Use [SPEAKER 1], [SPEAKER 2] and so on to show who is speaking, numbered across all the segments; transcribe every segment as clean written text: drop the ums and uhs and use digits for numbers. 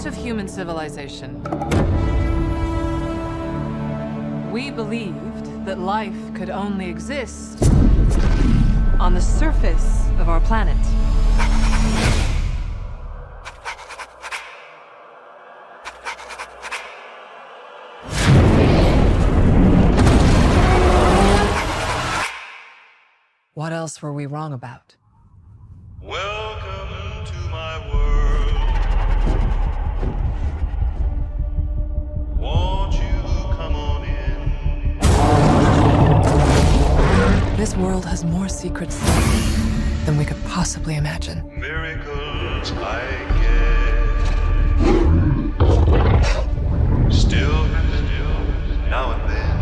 [SPEAKER 1] of human civilization, we believed that life could only exist on the surface of our planet. What else were we wrong about?
[SPEAKER 2] Welcome to my world. Won't you come on in?
[SPEAKER 1] This world has more secrets than we could possibly imagine.
[SPEAKER 2] Miracles I get. Still happen now and then.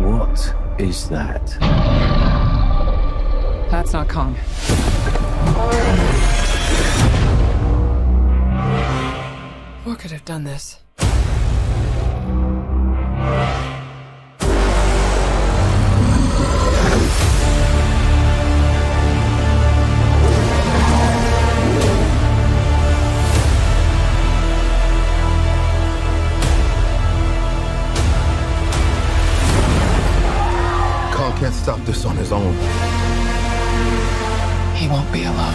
[SPEAKER 3] What is that?
[SPEAKER 1] That's not Kong. What could have done this?
[SPEAKER 4] Kong can't stop this on his own.
[SPEAKER 1] He won't be alone.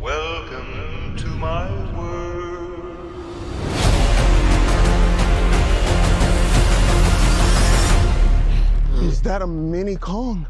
[SPEAKER 2] Welcome to my world.
[SPEAKER 4] Is that a mini Kong?